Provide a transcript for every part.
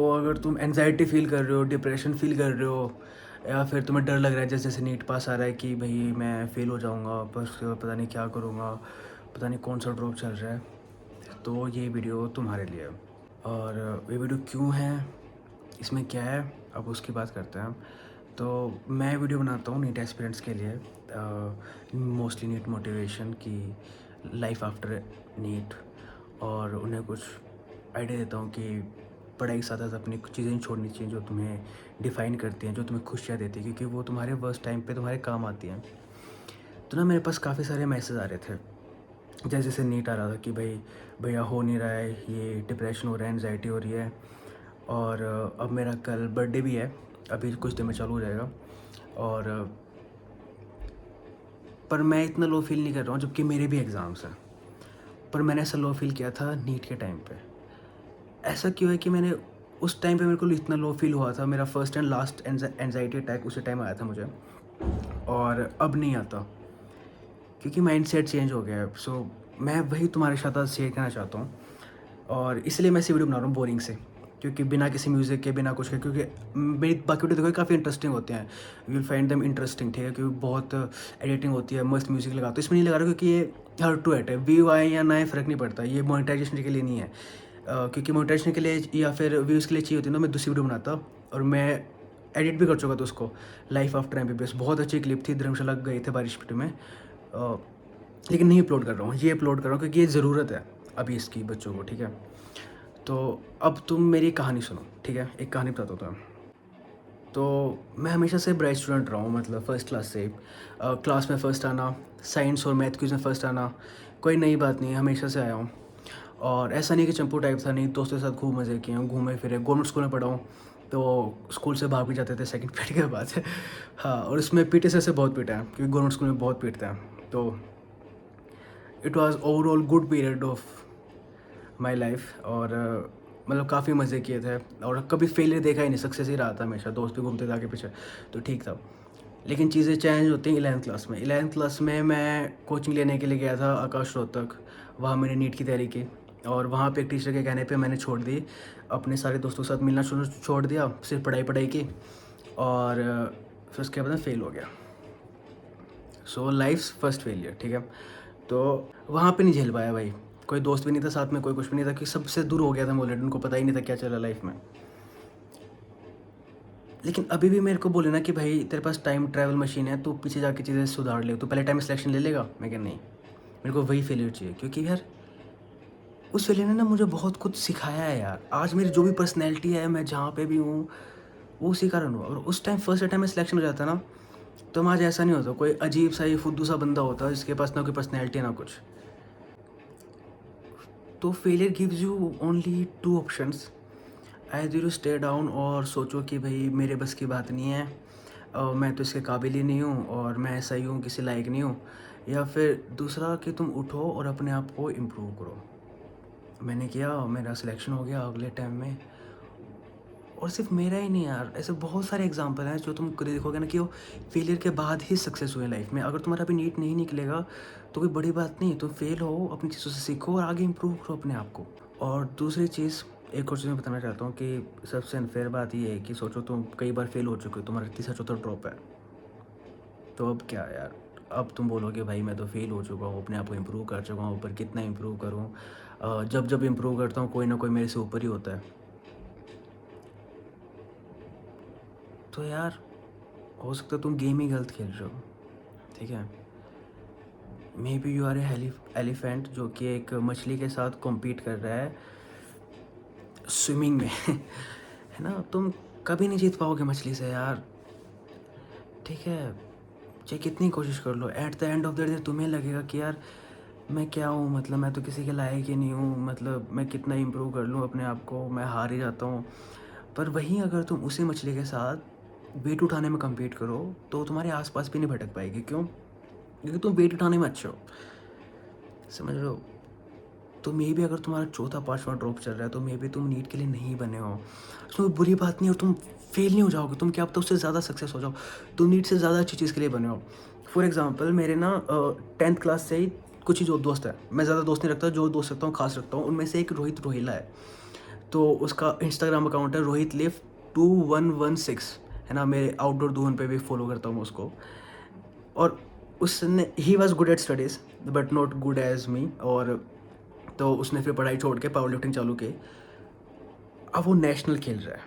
तो अगर तुम एनजाइटी फ़ील कर रहे हो, डिप्रेशन फ़ील कर रहे हो या फिर तुम्हें डर लग रहा है जैसे जैसे नीट पास आ रहा है कि भाई मैं फ़ेल हो जाऊँगा, पर उसके बाद पता नहीं क्या करूँगा, पता नहीं कौन सा ड्रॉप चल रहा है, तो ये वीडियो तुम्हारे लिए है। और ये वीडियो क्यों है, इसमें क्या है, अब उसकी बात करते हैं हम। तो मैं वीडियो बनाता हूँ नीट एस्पिरेंट्स के लिए, मोस्टली नीट मोटिवेशन की लाइफ आफ्टर नीट, और उन्हें कुछ आइडिया देता हूँ कि पढ़ाई के साथ साथ अपनी कुछ चीज़ें नहीं छोड़नी चाहिए जो तुम्हें डिफ़ाइन करती हैं, जो तुम्हें खुशियाँ देती हैं, क्योंकि वो तुम्हारे वर्स्ट टाइम पे तुम्हारे काम आती हैं। तो ना मेरे पास काफ़ी सारे मैसेज आ रहे थे, जैसे जैसे नीट आ रहा था कि भाई भैया हो नहीं रहा है, ये डिप्रेशन हो रहा है, एनजाइटी हो रही है, और अब मेरा कल बर्थडे भी है, अभी कुछ दिन में चालू हो जाएगा, और पर मैं इतना लो फील नहीं कर रहा हूँ जबकि मेरे भी एग्ज़ाम्स हैं। पर मैंने ऐसा लो फील किया था नीट के टाइम पे। ऐसा क्यों है कि मैंने उस टाइम पे मेरे को इतना लो फील हुआ था, मेरा first and last anxiety attack उसी टाइम आया था मुझे, और अब नहीं आता, क्योंकि माइंडसेट चेंज हो गया है। सो मैं वही तुम्हारे साथ आज शेयर करना चाहता हूँ, और इसलिए मैं ऐसी वीडियो बना रहा हूँ बोरिंग से, क्योंकि बिना किसी म्यूज़िक के, बिना कुछ के, क्योंकि मेरी बाकी वीडियो देखो काफ़ी इंटरेस्टिंग होते हैं, you will find them interesting, ठीक है, क्योंकि बहुत एडिटिंग होती है, मस्त म्यूज़िक लगाते हो। इसमें नहीं लगा रहा क्योंकि ये हर टू एट है, व्यू आए या ना आए फ़र्क नहीं पड़ता, ये मोनेटाइजेशन के लिए नहीं है। क्योंकि मोनेटाइजेशन के लिए या फिर व्यूज़ के लिए चाहिए होती है ना, मैं दूसरी वीडियो बनाता, और मैं एडिट भी कर चुका था उसको, लाइफ आफ्टर एमबीबीएस, बहुत अच्छी क्लिप थी, धर्मशाला गए थे बारिश छुट्टी में, लेकिन नहीं अपलोड कर रहा हूँ, ये अपलोड कर रहा हूँ क्योंकि ये ज़रूरत है अभी इसकी बच्चों को, ठीक है। तो अब तुम मेरी कहानी सुनो, ठीक है, एक कहानी बताता हूँ तुम्हें। तो मैं हमेशा से ब्राइट स्टूडेंट रहा हूँ, मतलब फर्स्ट क्लास से, क्लास में फ़र्स्ट आना, साइंस और मैथ क्विज़ में फ़र्स्ट आना, कोई नई बात नहीं है, हमेशा से आया हूँ। और ऐसा नहीं कि चंपू टाइप था, नहीं, दोस्तों के साथ खूब मज़े किए हैं, घूमे फिरे, गवर्नमेंट स्कूल में पढ़ा हूँ, तो स्कूल से भाग भी जाते थे सेकंड पीरियड के बाद। हाँ, और इसमें पीटी सर से बहुत पीटा है, क्योंकि गवर्नमेंट स्कूल में बहुत पीटते हैं। तो it was overall good period of my life, और मतलब काफ़ी मज़े किए थे, और कभी फेलियर देखा ही नहीं, सक्सेस ही रहा था हमेशा, दोस्त भी घूमते थे आगे पीछे, तो ठीक था। लेकिन चीज़ें चेंज होती हैं 11th क्लास में। 11th क्लास में मैं कोचिंग लेने के लिए गया था आकाश रोहतक, वहाँ मैंने नीट की तैयारी की, और वहाँ पे एक टीचर के कहने पे मैंने छोड़ दी, अपने सारे दोस्तों के साथ मिलना छोड़ दिया, सिर्फ पढ़ाई पढ़ाई की, और फिर उसके बाद मैं फ़ेल हो गया। सो लाइफ्स फर्स्ट फेलियर, ठीक है। तो वहाँ पे नहीं झेल पाया भाई, कोई दोस्त भी नहीं था साथ में, कोई कुछ भी नहीं था, कि सबसे दूर हो गया था मैं ऑलरेडी, उनको पता ही नहीं था क्या चल रहा लाइफ में। लेकिन अभी भी मेरे को बोले ना कि भाई तेरे पास टाइम ट्रैवल मशीन है, तो पीछे जाके चीज़ें सुधार ले, तो पहले टाइम सिलेक्शन ले लेगा, मैं क्या नहीं, मेरे को वही फेलियर चाहिए, क्योंकि यार उस फेलियर ने ना मुझे बहुत कुछ सिखाया है यार। आज मेरी जो भी पर्सनैलिटी है, मैं जहाँ पे भी हूँ, वो उसी कारण हुआ। और उस टाइम फर्स्ट टाइम में सिलेक्शन हो जाता ना, तो मैं आज ऐसा नहीं होता, कोई अजीब सा ही फुद्दू सा बंदा होता जिसके पास ना कोई पर्सनैलिटी ना कुछ। तो failure gives you only two options, either you stay down और सोचो कि भाई मेरे बस की बात नहीं है, मैं तो इसके काबिल ही नहीं हूँ, और मैं ऐसा ही हूँ, किसी लायक नहीं हूँ, या फिर दूसरा कि तुम उठो और अपने आप को इम्प्रूव करो। मैंने किया, मेरा सिलेक्शन हो गया अगले टाइम में, और सिर्फ मेरा ही नहीं यार, ऐसे बहुत सारे एग्जांपल हैं जो तुम कभी देखोगे ना कि वो फेलियर के बाद ही सक्सेस हुए लाइफ में। अगर तुम्हारा अभी नीट नहीं निकलेगा तो कोई बड़ी बात नहीं, तुम फेल हो, अपनी चीज़ों से सीखो और आगे इम्प्रूव करो अपने आप को। और दूसरी चीज़, एक और चीज़ मैं बताना चाहता हूँ कि सबसे अनफेयर बात ये है कि सोचो तुम कई बार फेल हो चुके हो, तुम्हारा तीसरा चौथा ड्रॉप है, तो अब क्या यार, अब तुम बोलोगे भाई मैं तो फेल हो चुका हूँ, अपने आप को इम्प्रूव कर चुका हूँ, पर कितना इम्प्रूव करूँ, जब जब इम्प्रूव करता हूँ कोई ना कोई मेरे से ऊपर ही होता है। तो यार हो सकता है तुम गेम ही गलत खेल रहे हो, ठीक है। Maybe you are a elephant जो कि एक मछली के साथ कॉम्पीट कर रहा है स्विमिंग में। है ना, तुम कभी नहीं जीत पाओगे मछली से यार, ठीक है, चाहे कितनी कोशिश कर लो, at the end of the day तुम्हें लगेगा कि यार मैं क्या हूँ, मतलब मैं तो किसी के लायक ही नहीं हूँ, मतलब मैं कितना इम्प्रूव कर लूँ अपने आप को, मैं हार ही जाता हूँ। पर वहीं अगर तुम उसी मछली के साथ वेट उठाने में कम्पीट करो, तो तुम्हारे आसपास भी नहीं भटक पाएगी, क्यों, क्योंकि तुम वेट उठाने में अच्छे हो, समझ रहे हो। तो मे बी अगर तुम्हारा चौथा पाँचवा ड्रॉप चल रहा है, तो मे बी तुम नीट के लिए नहीं बने हो, उसमें कोई बुरी बात नहीं, और तुम फेल नहीं हो जाओगे, तुम क्या पता उससे ज़्यादा सक्सेस हो जाओ, तुम नीट से ज़्यादा अच्छी चीज़ के लिए बने हो। फॉर एग्जाम्पल मेरे ना 10th क्लास से ही कुछ ही जो दोस्त है, मैं ज़्यादा दोस्त नहीं रखता, जो दोस्त रखता हूँ खास रखता हूँ, उनमें से एक रोहित रोहिला है। तो उसका इंस्टाग्राम अकाउंट है रोहित लिव 2116, है ना। मेरे आउटडोर धुन पे भी फॉलो करता हूँ उसको। और उसने he was good at studies but not good as me. और तो उसने फिर पढ़ाई छोड़ के पावर लिफ्टिंग चालू की। अब वो नेशनल खेल रहा है,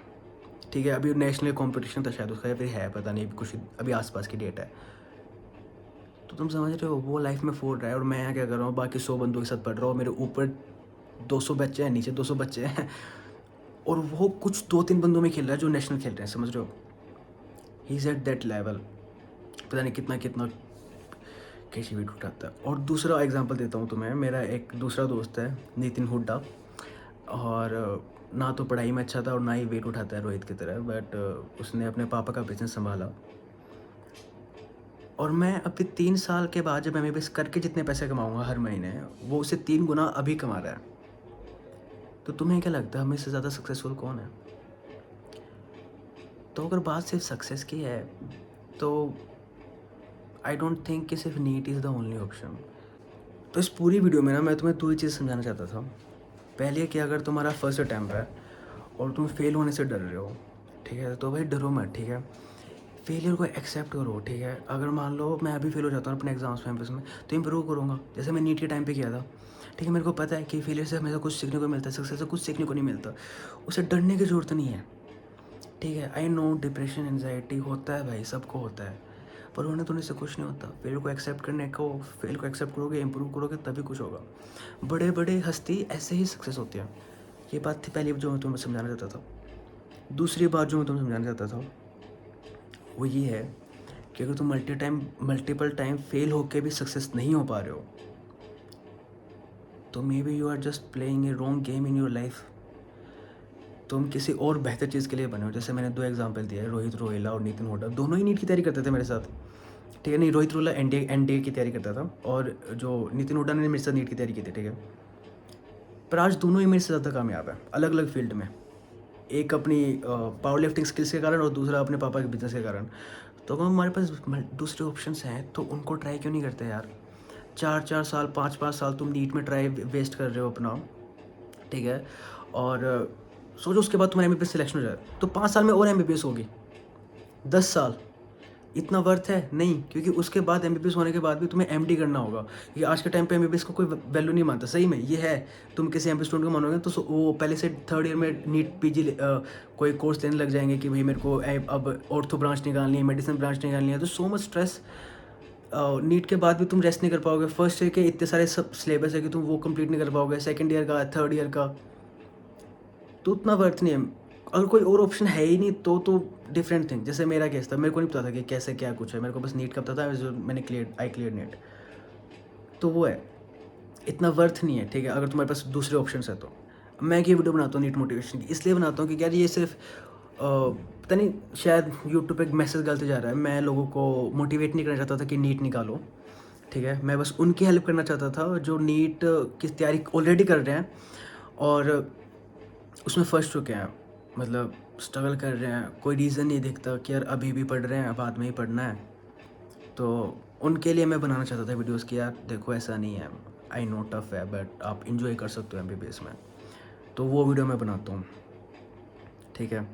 ठीक है। अभी नेशनल कंपटीशन था शायद उसका, या फिर है पता नहीं, कुछ अभी आसपास की डेट है। तो तुम समझ रहे हो, वो लाइफ में फोड़ रहा है और मैं यहाँ क्या कर रहा हूँ, बाकी 100 बंदों के साथ पढ़ रहा हूँ। मेरे ऊपर 200 बच्चे हैं, नीचे 200 बच्चे हैं और वो कुछ 2-3 बंदों में खेल रहा है जो नेशनल खेल रहे हैं, समझ रहे हो। He is at that level, पता नहीं कितना कितना कैसी वेट उठाता है। और दूसरा एग्जांपल देता हूँ तुम्हें, मेरा एक दूसरा दोस्त है नितिन हुड्डा, और ना तो पढ़ाई में अच्छा था और ना ही वेट उठाता है रोहित की तरह, बट उसने अपने पापा का बिजनेस संभाला। और मैं अभी 3 साल के बाद जब एमबीबीएस करके जितने पैसे कमाऊंगा हर महीने, वो उससे 3 गुना अभी कमा रहा है। तो तुम्हें क्या लगता है हमें से ज़्यादा सक्सेसफुल कौन है? तो अगर बात सिर्फ सक्सेस की है तो आई डोंट थिंक कि सिर्फ NEET is the only option. तो इस पूरी वीडियो में ना मैं तुम्हें 2 ही चीज़ समझाना चाहता था। पहले कि अगर तुम्हारा फर्स्ट अटैम्प्ट है और तुम फेल होने से डर रहे हो, ठीक है, तो भाई डरो मत, ठीक है। फेलियर को एक्सेप्ट करो, ठीक है। अगर मान लो मैं अभी फेल हो जाता हूँ अपने एग्जाम्स में तो इम्प्रूव करूँगा, जैसे मैं नीट के टाइम पे किया था, ठीक है। मेरे को पता है कि फेलियर से हमेशा कुछ सीखने को मिलता है, सक्सेस से कुछ सीखने को नहीं मिलता। उसे डरने की ज़रूरत नहीं है, ठीक है। आई नो डिप्रेशन एनजाइटी होता है भाई, सबको होता है, पर होने धोने से कुछ नहीं होता। फेल को एक्सेप्ट करने को, फेल को एक्सेप्ट करोगे, इम्प्रूव करोगे, तभी कुछ होगा। बड़े बड़े हस्ती ऐसे ही सक्सेस होती है। ये बात थी पहली जो मैं तुम्हें समझाना चाहता था। दूसरी बात जो मैं तुम्हें समझाना चाहता था वो ये है कि अगर तुम मल्टीपल टाइम फेल होके भी सक्सेस नहीं हो पा रहे हो, तो maybe you are just playing a wrong game in your life. तुम किसी और बेहतर चीज़ के लिए बने हो। जैसे मैंने 2 एग्जांपल दिए, रोहित रोहिला और नितिन हुड्डा, दोनों ही नीट की तैयारी करते थे मेरे साथ, ठीक है। नहीं, रोहित रोहिला एनडीए की तैयारी करता था और जो नितिन हुड्डा ने मेरे साथ नीट की तैयारी की थी, ठीक है। पर आज दोनों ही मेरे से ज़्यादा कामयाब है अलग अलग फील्ड में। एक अपनी पावर लिफ्टिंग स्किल्स के कारण और दूसरा अपने पापा के बिजनेस के कारण। तो अगर हमारे पास दूसरे ऑप्शंस हैं तो उनको ट्राई क्यों नहीं करते यार? 4-4 साल, 5-5 साल तुम नीट में ट्राई वेस्ट कर रहे हो अपना, ठीक है। और सोचो उसके बाद तुम्हारा एमबीबीएस सिलेक्शन हो जाए तो 5 साल में और एमबीबीएस होगी, 10 साल। इतना वर्थ है? नहीं, क्योंकि उसके बाद एमबीबीएस होने के बाद भी तुम्हें एमडी करना होगा। क्योंकि आज के टाइम पे एमबीबीएस को कोई वैल्यू नहीं मानता, सही में ये है। तुम किसी एमबी स्टूडेंट को मानोगे तो वो पहले से 3rd ईयर में नीट पीजी कोई कोर्स लेने लग जाएंगे कि भाई मेरे को अब ऑर्थो ब्रांच निकालनी है, मेडिसिन ब्रांच निकालनी है। तो सो मच स्ट्रेस। नीट के बाद भी तुम रेस्ट नहीं कर पाओगे। फर्स्ट ईयर के इतने सारे सब सिलेबस है कि तुम वो कंप्लीट नहीं कर पाओगे, सेकेंड ईयर का, 3rd ईयर का, तो उतना वर्थ नहीं है। अगर कोई और ऑप्शन है ही नहीं तो डिफरेंट थिंग। जैसे मेरा केस था, मेरे को नहीं पता था कि कैसे क्या कुछ है, मेरे को बस नीट का पता था, जो मैंने क्लियर नीट, तो वो है, इतना वर्थ नहीं है, ठीक है। अगर तुम्हारे पास दूसरे ऑप्शन है तो मैं ये वीडियो बनाता हूँ नीट मोटिवेशन की, इसलिए बनाता हूँ कि यार ये सिर्फ पता नहीं शायद यूट्यूब पे मैसेज गलत जा रहा है। मैं लोगों को मोटिवेट नहीं करना चाहता था कि नीट निकालो, ठीक है। मैं बस उनकी हेल्प करना चाहता था जो नीट की तैयारी ऑलरेडी कर रहे हैं और उसमें फंस चुके हैं, मतलब स्ट्रगल कर रहे हैं। कोई रीज़न नहीं दिखता कि यार अभी भी पढ़ रहे हैं, बाद में ही पढ़ना है। तो उनके लिए मैं बनाना चाहता था वीडियोस कि यार देखो ऐसा नहीं है, आई नो टफ है बट आप इंजॉय कर सकते हो एमबीबीएस में। तो वो वीडियो मैं बनाता हूँ, ठीक है।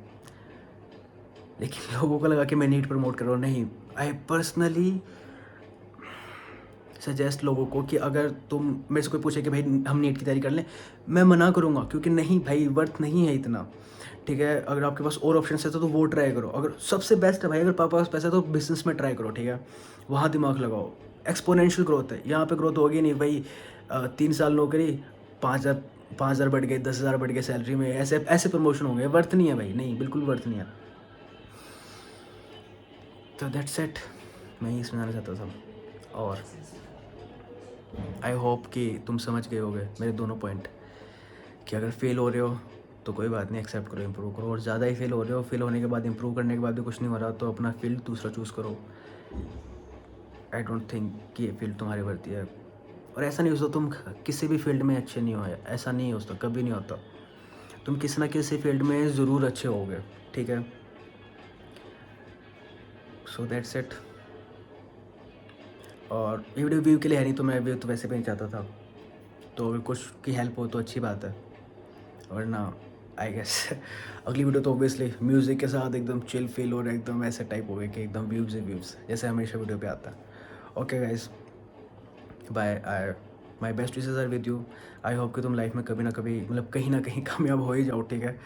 लेकिन लोगों को लगा कि मैं नीट प्रमोट कर रहा हूँ, नहीं। आई पर्सनली सजेस्ट लोगों को कि अगर तुम मेरे से कोई पूछे कि भाई हम नीट की तैयारी कर लें, मैं मना करूँगा, क्योंकि नहीं भाई, वर्थ नहीं है इतना, ठीक है। अगर आपके पास और ऑप्शन है तो वो ट्राई करो। अगर सबसे बेस्ट है भाई, अगर पापा के पास पैसा है तो बिजनेस में ट्राई करो, ठीक है। वहाँ दिमाग लगाओ, एक्सपोनेंशियल ग्रोथ है। यहाँ पे ग्रोथ होगी नहीं भाई, 3 साल नौकरी, 5,000 बढ़ गए, 10,000 बढ़ गए सैलरी में, ऐसे ऐसे प्रमोशन होंगे। वर्थ नहीं है भाई, नहीं, बिल्कुल वर्थ नहीं है। तो दैट्स इट, मैं ये समझाना चाहता था। और आई होप कि तुम समझ गए होगे मेरे दोनों पॉइंट, कि अगर फेल हो रहे हो तो कोई बात नहीं, एक्सेप्ट करो, इम्प्रूव करो। और ज़्यादा ही फेल हो रहे हो, फेल होने के बाद इम्प्रूव करने के बाद भी कुछ नहीं हो रहा, तो अपना फील्ड दूसरा चूज़ करो। आई डोंट थिंक कि ये फील्ड तुम्हारी भरती है। और ऐसा नहीं हो सकता तुम किसी भी फील्ड में अच्छे नहीं हो, ऐसा नहीं हो सकता, कभी नहीं होता। तुम किसी ना किसी फील्ड में ज़रूर अच्छे होगे, ठीक है। So that's it. और ये वीडियो व्यू के लिए है नहीं, तो मैं व्यू तो वैसे भी नहीं चाहता था। तो अगर कुछ की हेल्प हो तो अच्छी बात है, वरना आई गेस अगली वीडियो तो ऑब्वियसली म्यूज़िक के साथ एकदम चिल फील और एकदम ऐसे टाइप हो गया कि एकदम व्यूज़ ही व्यूज़ जैसे हमेशा वीडियो पे आता है। Okay guys, bye. I my best wishes are with you. I hope कि तुम लाइफ में कभी ना कभी मतलब कहीं ना कहीं कामयाब हो ही जाओ, ठीक है।